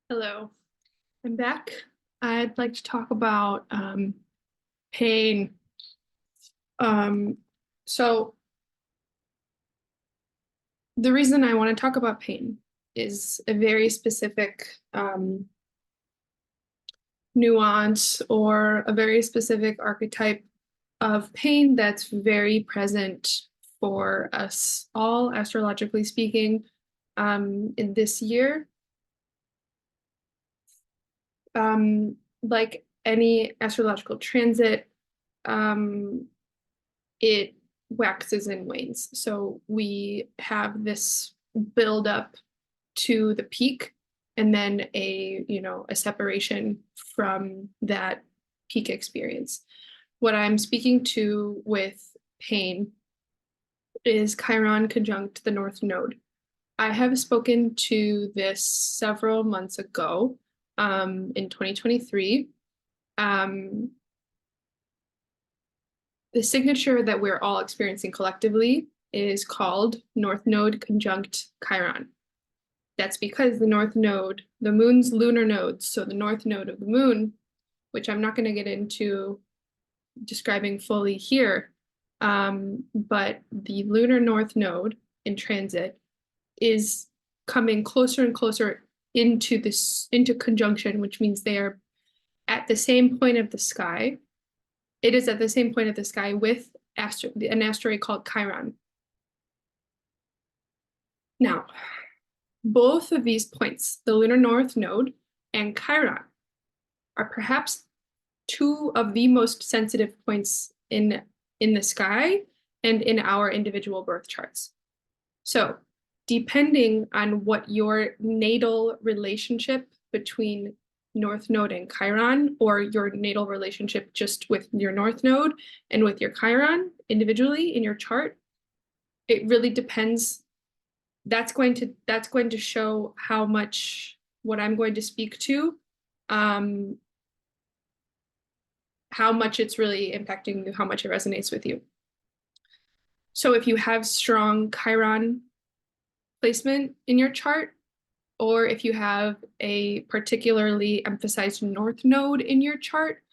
Hello, I'm back. I'd like to talk about pain. Um, so the reason I want to talk about pain is a very specific nuance or a very specific archetype of pain that's very present for us all, astrologically speaking, in this year. Like any astrological transit, um, it waxes and wanes. So we have this build up to the peak and then a separation from that peak experience. What I'm speaking to with pain is Chiron conjunct the North Node. I have spoken to this several months ago, in 2023. Um, the signature that we're all experiencing collectively is called North Node conjunct Chiron. That's because the North Node, the moon's lunar nodes, so the North Node of the moon, which I'm not going to get into describing fully here, but the lunar North Node in transit is coming closer and closer into conjunction, which means they are at the same point of the sky. It is at the same point of the sky with an asteroid called Chiron. Now, both of these points, the lunar north node and Chiron, are perhaps two of the most sensitive points in the sky and in our individual birth charts. So, depending on what your natal relationship between North Node and Chiron, or your natal relationship just with your North Node and with your Chiron individually in your chart, it really depends. That's going to show how much what I'm going to speak to, how much it's really impacting you, how much it resonates with you. So if you have strong Chiron placement in your chart, or if you have a particularly emphasized North Node in your chart,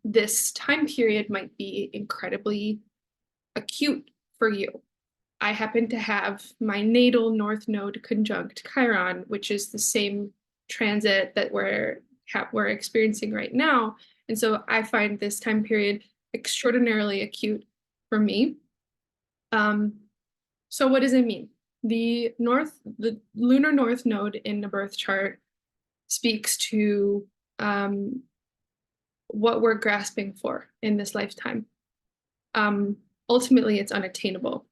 this time period might be incredibly acute for you. I happen to have my natal North Node conjunct Chiron, which is the same transit that we're experiencing right now. And so I find this time period extraordinarily acute for me. So what does it mean? The lunar North Node in the birth chart speaks to what we're grasping for in this lifetime. Ultimately, it's unattainable.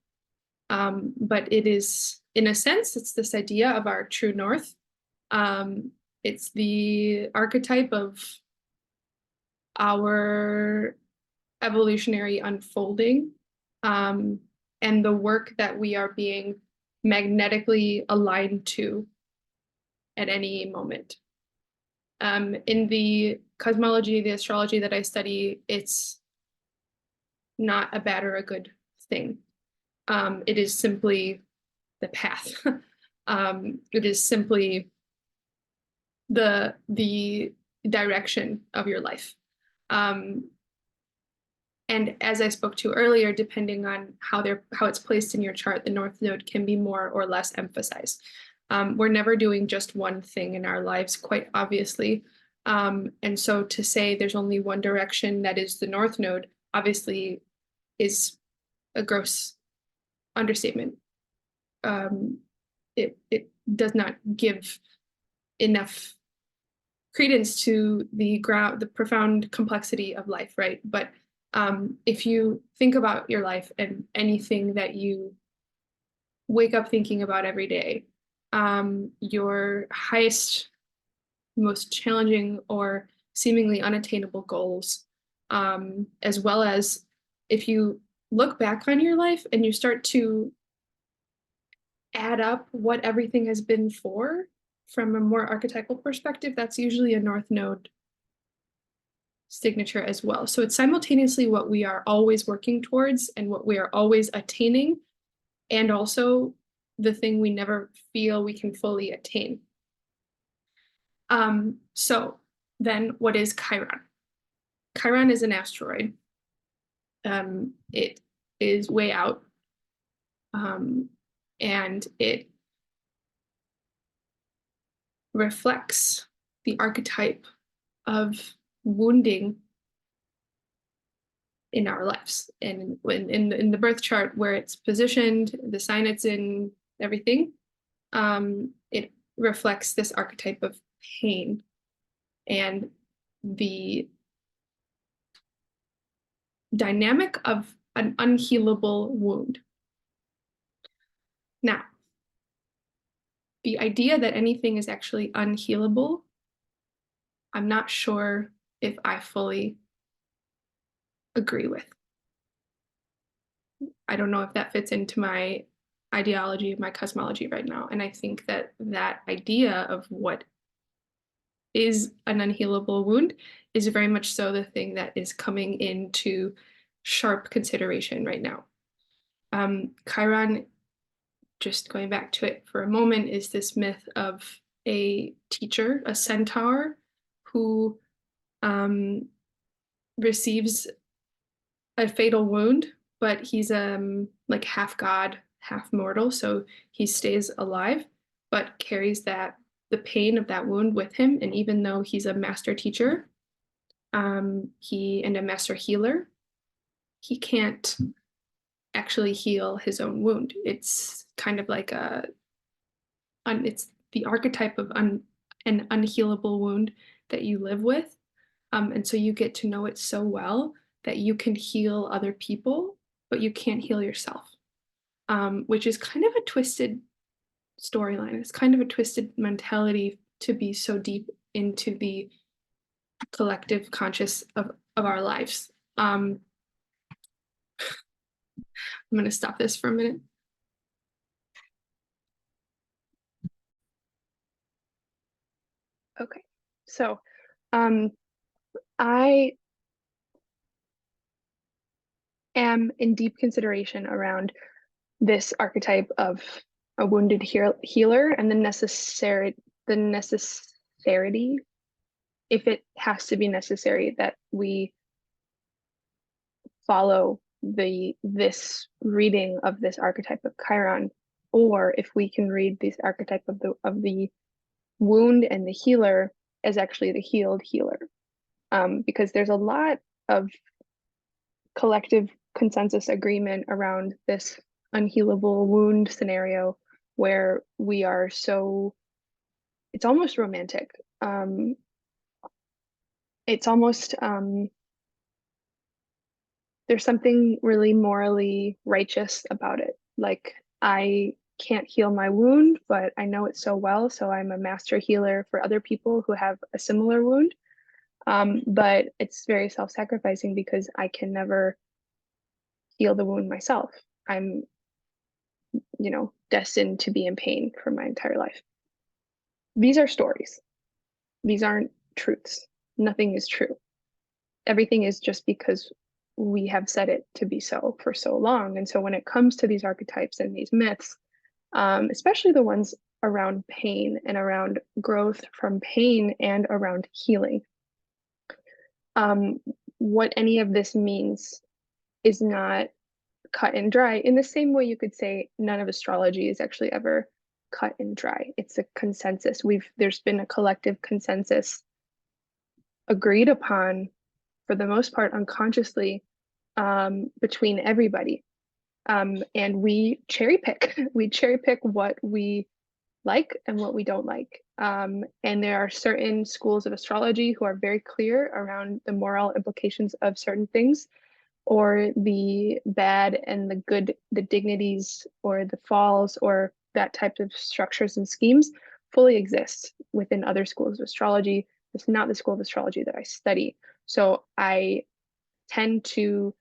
But it is, in a sense, it's this idea of our true north. It's the archetype of our evolutionary unfolding, and the work that we are being magnetically aligned to at any moment. In the cosmology, the astrology that I study, it's not a bad or a good thing. It is simply the path. It is simply the direction of your life. And as I spoke to earlier, depending on how it's placed in your chart, the North Node can be more or less emphasized. We're never doing just one thing in our lives, quite obviously. And so to say there's only one direction that is the North Node, obviously is a gross understatement. It does not give enough credence to the profound complexity of life, right? But if you think about your life and anything that you wake up thinking about every day, your highest, most challenging or seemingly unattainable goals, as well as if you look back on your life and you start to add up what everything has been for from a more archetypal perspective, that's usually a North Node signature as well. So it's simultaneously what we are always working towards and what we are always attaining, and also the thing we never feel we can fully attain. So then what is Chiron? Chiron is an asteroid. It is way out. And it reflects the archetype of wounding in our lives. And in the birth chart where it's positioned, the sign it's in, everything, it reflects this archetype of pain and the dynamic of an unhealable wound. Now, the idea that anything is actually unhealable, I'm not sure if I fully agree with. I don't know if that fits into my ideology, my cosmology right now. And I think that that idea of what is an unhealable wound is very much so the thing that is coming into sharp consideration right now. Chiron, just going back to it for a moment, is this myth of a teacher, a centaur, who receives a fatal wound, but he's like half god, half mortal, so he stays alive, but carries the pain of that wound with him. And even though he's a master teacher, he and a master healer, he can't actually heal his own wound. It's kind of like it's the archetype of an unhealable wound that you live with. And so you get to know it so well that you can heal other people, but you can't heal yourself, which is kind of a twisted storyline. It's kind of a twisted mentality to be so deep into the collective conscious of our lives. I'm going to stop this for a minute. Okay, so I am in deep consideration around this archetype of a wounded healer and the necessity, if it has to be necessary, that we follow this reading of this archetype of Chiron, or if we can read this archetype of the wound and the healer as actually the healed healer, because there's a lot of collective consensus agreement around this unhealable wound scenario where we are so, it's almost romantic. It's almost there's something really morally righteous about it. Like, I can't heal my wound, but I know it so well, so I'm a master healer for other people who have a similar wound. But it's very self-sacrificing because I can never heal the wound myself. I'm, destined to be in pain for my entire life. These are stories. These aren't truths. Nothing is true. Everything is just because we have said it to be so for so long. And so when it comes to these archetypes and these myths, especially the ones around pain and around growth from pain and around healing, what any of this means is not cut and dry. In the same way you could say none of astrology is actually ever cut and dry. It's a consensus. There's been a collective consensus agreed upon, for the most part unconsciously, between everybody. And we cherry pick. We cherry pick what we like and what we don't like. And there are certain schools of astrology who are very clear around the moral implications of certain things, or the bad and the good, the dignities or the falls or that type of structures and schemes fully exist within other schools of astrology. It's not the school of astrology that I study. So I tend to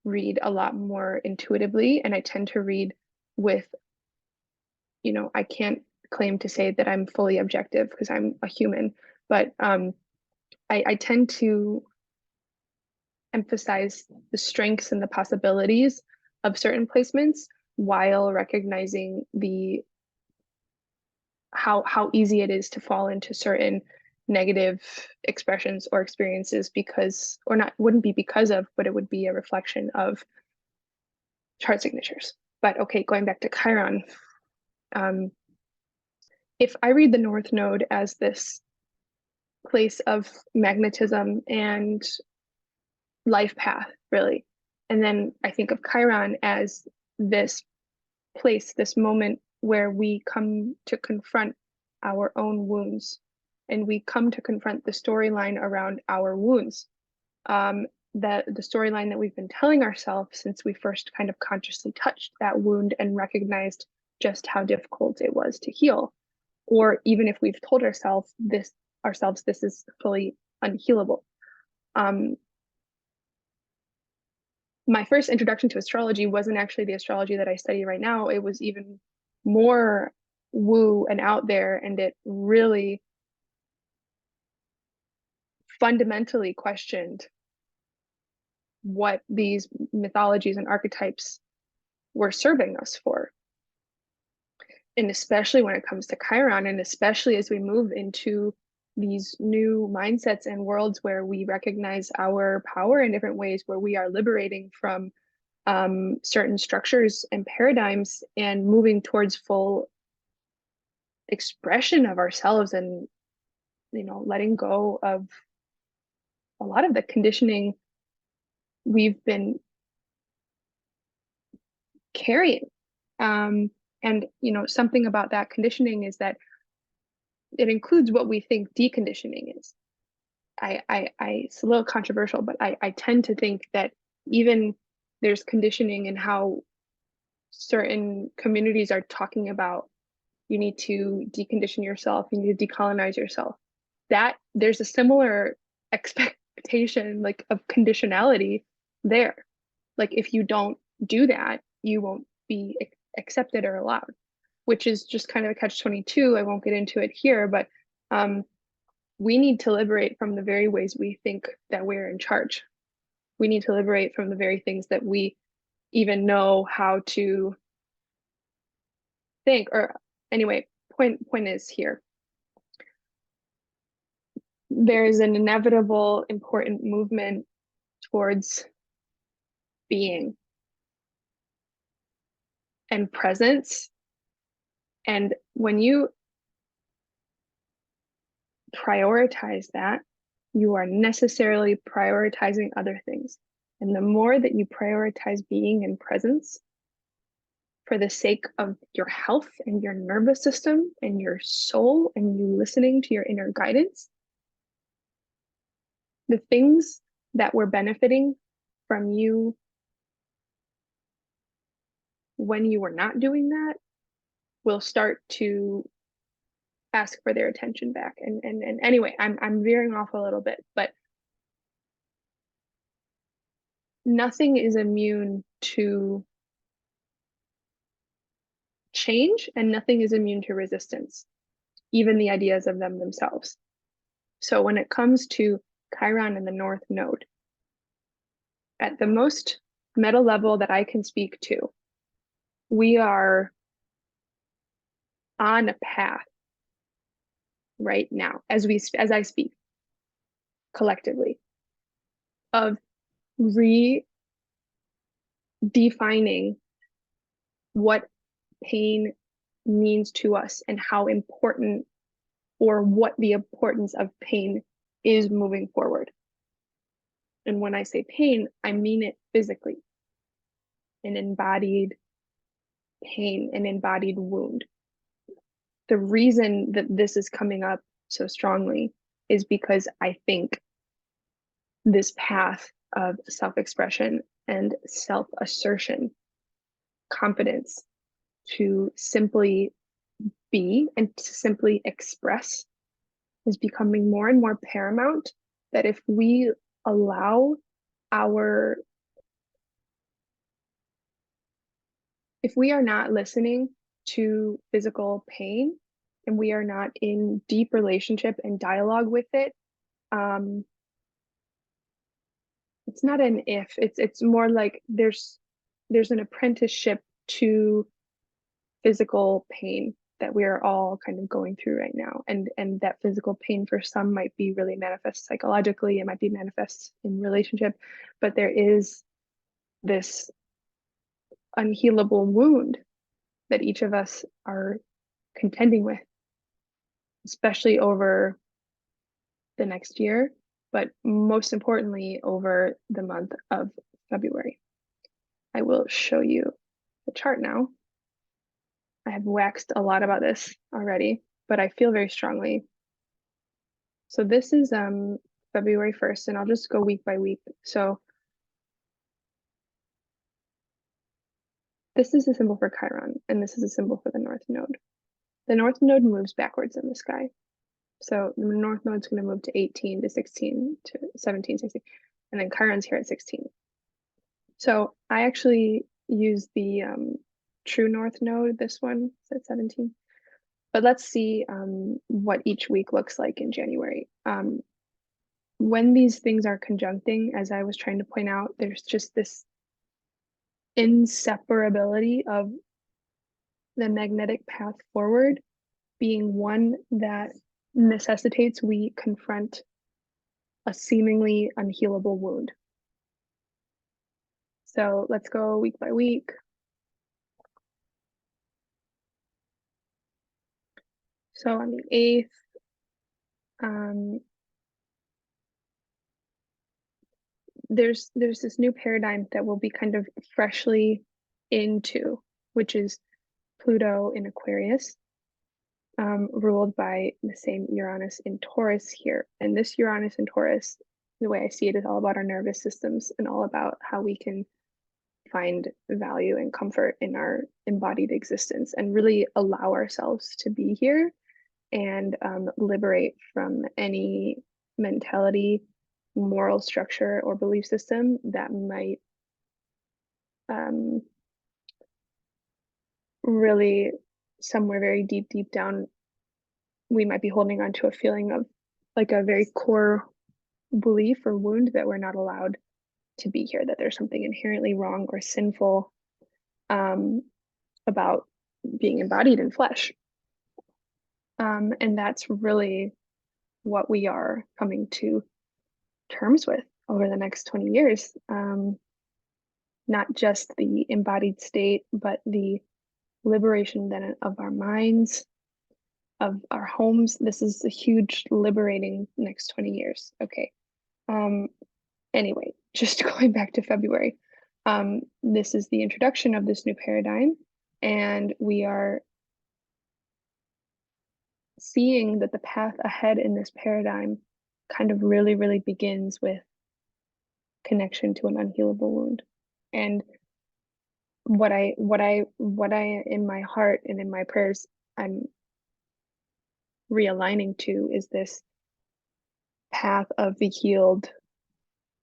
read a lot more intuitively, and I tend to read with, I can't claim to say that I'm fully objective because I'm a human, but I tend to emphasize the strengths and the possibilities of certain placements while recognizing how easy it is to fall into certain negative expressions or experiences because, or not, wouldn't be because of, but it would be a reflection of chart signatures. But okay, going back to Chiron, if I read the North Node as this place of magnetism and life path, really, and then I think of Chiron as this place, this moment where we come to confront our own wounds and we come to confront the storyline around our wounds. That the storyline that we've been telling ourselves since we first kind of consciously touched that wound and recognized just how difficult it was to heal. Or even if we've told ourselves this is fully unhealable. My first introduction to astrology wasn't actually the astrology that I study right now. It was even more woo and out there, and it really fundamentally questioned what these mythologies and archetypes were serving us for. And especially when it comes to Chiron, and especially as we move into these new mindsets and worlds where we recognize our power in different ways, where we are liberating from certain structures and paradigms and moving towards full expression of ourselves, and letting go of a lot of the conditioning we've been carrying. And something about that conditioning is that it includes what we think deconditioning is. It's a little controversial, but I tend to think that even there's conditioning in how certain communities are talking about you need to decondition yourself, you need to decolonize yourself. That there's a similar expectation like of conditionality there. Like if you don't do that, you won't be accepted or allowed, which is just kind of a catch-22. I won't get into it here, but we need to liberate from the very ways we think that we're in charge. We need to liberate from the very things that we even know how to think. Or anyway, point is here. There is an inevitable, important movement towards being and presence. And when you prioritize that, you are necessarily prioritizing other things. And the more that you prioritize being and presence for the sake of your health and your nervous system and your soul and you listening to your inner guidance, the things that were benefiting from you when you were not doing that will start to ask for their attention back. And anyway, I'm veering off a little bit, but nothing is immune to change and nothing is immune to resistance, even the ideas of them themselves. So when it comes to Chiron and the North Node, at the most meta level that I can speak to, we are on a path right now as I speak collectively of redefining what pain means to us and how important or what the importance of pain is moving forward. And when I say pain, I mean it physically. An embodied pain, an embodied wound. The reason that this is coming up so strongly is because I think this path of self-expression and self-assertion, confidence to simply be and to simply express is becoming more and more paramount. That if we allow if we are not listening to physical pain and we are not in deep relationship and dialogue with it, it's not an if, it's more like there's an apprenticeship to physical pain that we are all kind of going through right now. And that physical pain for some might be really manifest psychologically, it might be manifest in relationship, but there is this unhealable wound that each of us are contending with, especially over the next year, but most importantly over the month of February. I will show you the chart now. I have waxed a lot about this already, but I feel very strongly. So this is February 1st, and I'll just go week by week. So this is a symbol for Chiron, and this is a symbol for the North Node. The North Node moves backwards in the sky. So the North Node is going to move to 18 to 16 to 17, 16, and then Chiron's here at 16. So I actually use the true North Node, this one is at 17. But let's see what each week looks like in January. When these things are conjuncting, as I was trying to point out, there's just this inseparability of the magnetic path forward being one that necessitates we confront a seemingly unhealable wound. So let's go week by week. So on the 8th, there's this new paradigm that we'll be kind of freshly into, which is Pluto in Aquarius, ruled by the same Uranus in Taurus here. And this Uranus in Taurus, the way I see it, is all about our nervous systems and all about how we can find value and comfort in our embodied existence and really allow ourselves to be here and liberate from any mentality, moral structure, or belief system that might really, somewhere very deep, deep down, we might be holding on to a feeling of like a very core belief or wound that we're not allowed to be here, that there's something inherently wrong or sinful about being embodied in flesh. And that's really what we are coming to terms with over the next 20 years. Not just the embodied state, but the liberation then of our minds, of our homes. This is a huge liberating next 20 years. Okay. Anyway, just going back to February, this is the introduction of this new paradigm, and we are seeing that the path ahead in this paradigm kind of really, really begins with connection to an unhealable wound. And what I in my heart and in my prayers I'm realigning to is this path of the healed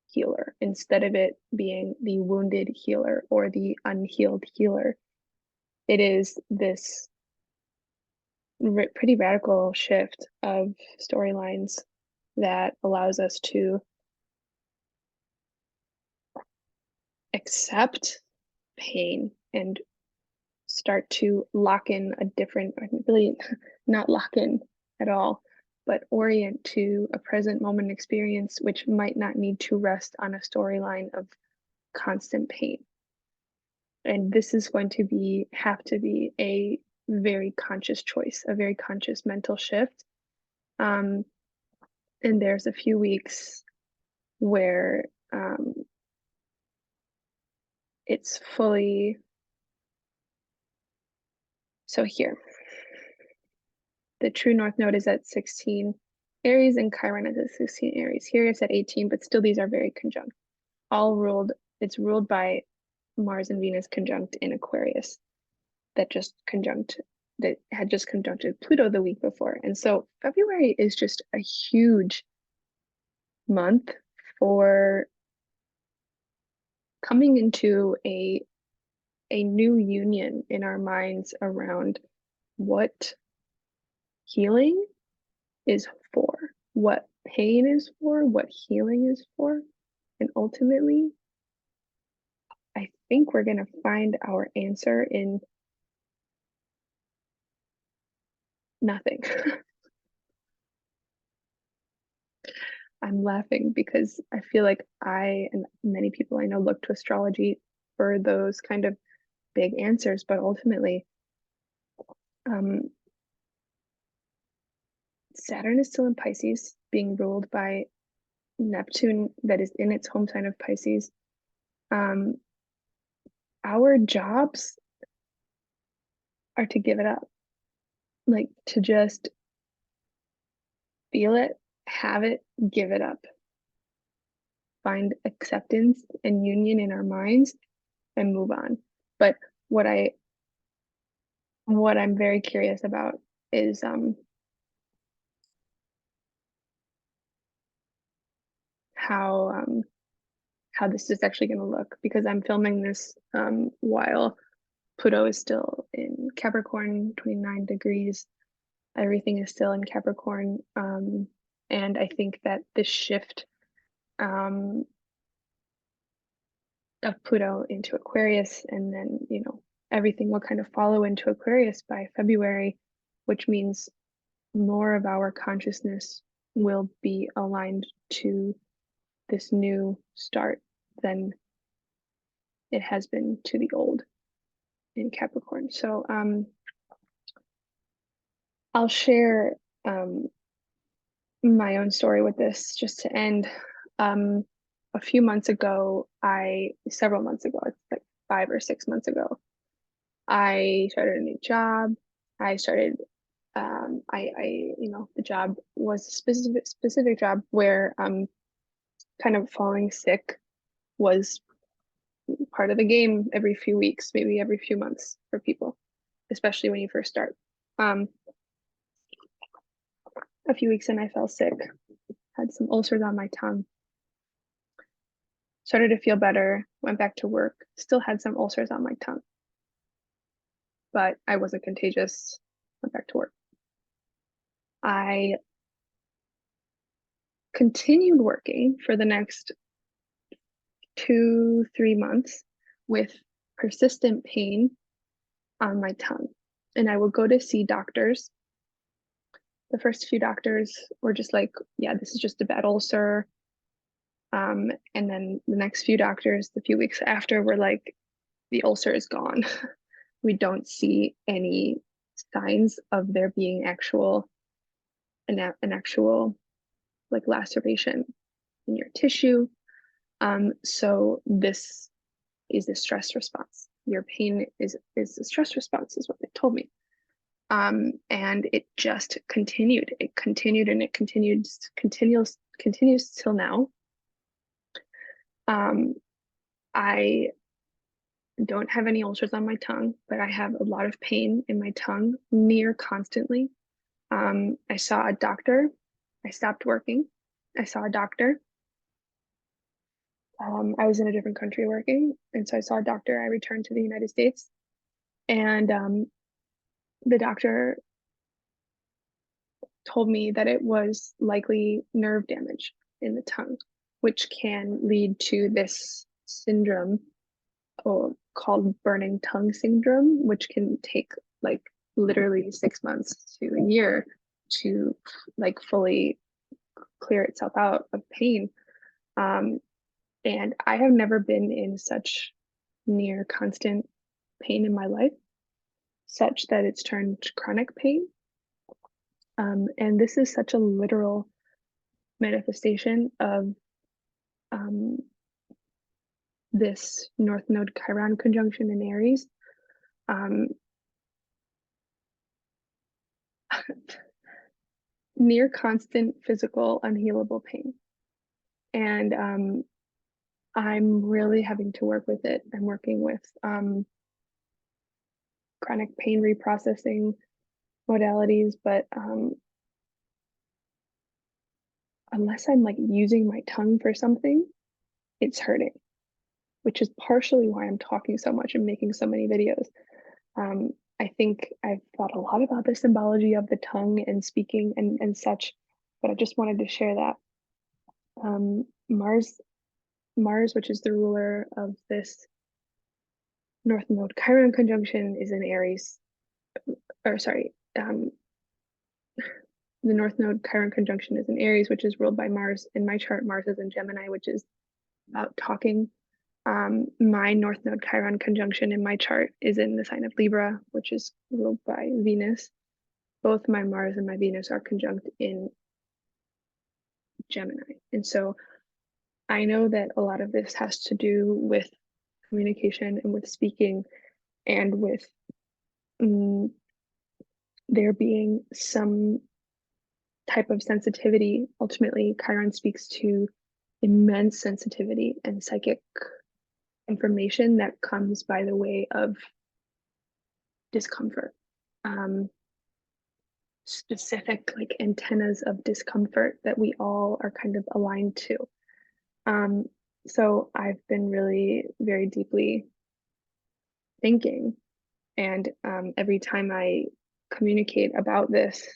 healer, instead of it being the wounded healer or the unhealed healer. It is this pretty radical shift of storylines that allows us to accept pain and start to lock in a different, really not lock in at all, but orient to a present moment experience, which might not need to rest on a storyline of constant pain. And this is going to have to be a very conscious choice, a very conscious mental shift. And there's a few weeks where it's fully, so here, the true North Node is at 16 Aries and Chiron is at 16 Aries. Here it's at 18, but still these are very conjunct. It's ruled by Mars and Venus conjunct in Aquarius that had just conjuncted Pluto the week before. And so February is just a huge month for coming into a new union in our minds around what healing is for, what pain is for, what healing is for. And ultimately, I think we're going to find our answer in nothing. I'm laughing because I feel like I and many people I know look to astrology for those kind of big answers, but ultimately, um, Saturn is still in Pisces, being ruled by Neptune, that is in its home sign of Pisces. Um, our jobs are to give it up, like to just feel it, have it, give it up, find acceptance and union in our minds and move on. But what I what I'm very curious about is how how this is actually going to look, because I'm filming this while Pluto is still in Capricorn, 29 degrees. Everything is still in Capricorn. And I think that this shift um, of Pluto into Aquarius, and then, everything will kind of follow into Aquarius by February, which means more of our consciousness will be aligned to this new start than it has been to the old in Capricorn. So I'll share my own story with this just to end. A few months ago, several months ago, it's like 5 or 6 months ago, I started a new job. I started, the job was a specific job where kind of falling sick was part of the game every few weeks, maybe every few months for people, especially when you first start. Um, a few weeks in, I fell sick, had some ulcers on my tongue, started to feel better, went back to work, still had some ulcers on my tongue, but I wasn't contagious, went back to work. I continued working for the next 2, 3 months with persistent pain on my tongue. And I would go to see doctors. The first few doctors were just like, yeah, this is just a bad ulcer. And then the next few doctors, the few weeks after, were like, the ulcer is gone. We don't see any signs of there being an actual like laceration in your tissue. So this is a stress response. Your pain is a stress response, is what they told me. And it just continued. It continued and it continues till now. I don't have any ulcers on my tongue, but I have a lot of pain in my tongue near constantly. I saw a doctor. I stopped working. I saw a doctor. I was in a different country working, and so I saw a doctor. I returned to the United States, and the doctor told me that it was likely nerve damage in the tongue, which can lead to this syndrome called burning tongue syndrome, which can take like literally 6 months to a year to like fully clear itself out of pain. And I have never been in such near constant pain in my life, such that it's turned chronic pain. And this is such a literal manifestation of um, this North Node Chiron conjunction in Aries. Um, near constant physical unhealable pain. And I'm really having to work with it. I'm working with chronic pain reprocessing modalities, but unless I'm like using my tongue for something, it's hurting, which is partially why I'm talking so much and making so many videos. I think I've thought a lot about the symbology of the tongue and speaking and such, but I just wanted to share that. Mars, which is the ruler of this North Node Chiron conjunction, is in Aries, or sorry, the North Node Chiron conjunction is in Aries, which is ruled by Mars. In my chart, Mars is in Gemini, which is about talking. My North Node Chiron conjunction in my chart is in the sign of Libra, which is ruled by Venus. Both my Mars and my Venus are conjunct in Gemini. And so I know that a lot of this has to do with communication and with speaking and with there being some type of sensitivity. Ultimately, Chiron speaks to immense sensitivity and psychic information that comes by the way of discomfort. Specific like antennas of discomfort that we all are kind of aligned to. So I've been really very deeply thinking, and every time I communicate about this,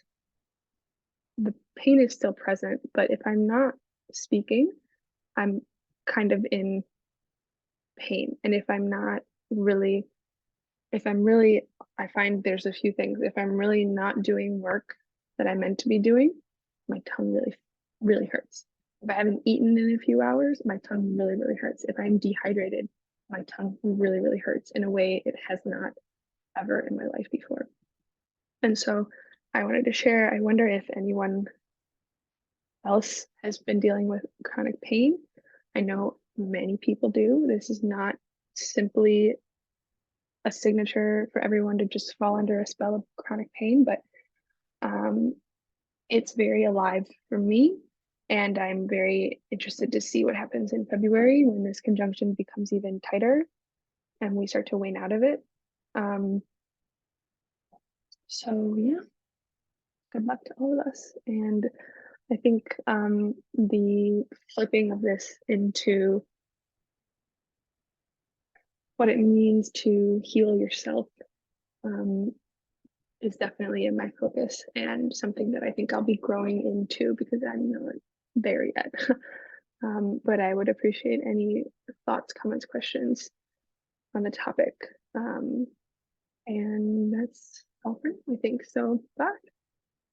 the pain is still present, but if I'm not speaking, I'm kind of in pain. And if I'm really, I find there's a few things. If I'm really not doing work that I'm meant to be doing, my tongue really, really hurts. If I haven't eaten in a few hours, my tongue really, really hurts. If I'm dehydrated, my tongue really, really hurts in a way it has not ever in my life before. And so I wanted to share. I wonder if anyone else has been dealing with chronic pain. I know many people do. This is not simply a signature for everyone to just fall under a spell of chronic pain, but it's very alive for me. And I'm very interested to see what happens in February when this conjunction becomes even tighter and we start to wane out of it. So yeah, good luck to all of us. And I think the flipping of this into what it means to heal yourself is definitely in my focus and something that I think I'll be growing into because I'm not there yet. But I would appreciate any thoughts, comments, questions on the topic. And that's all for me, I think. So bye.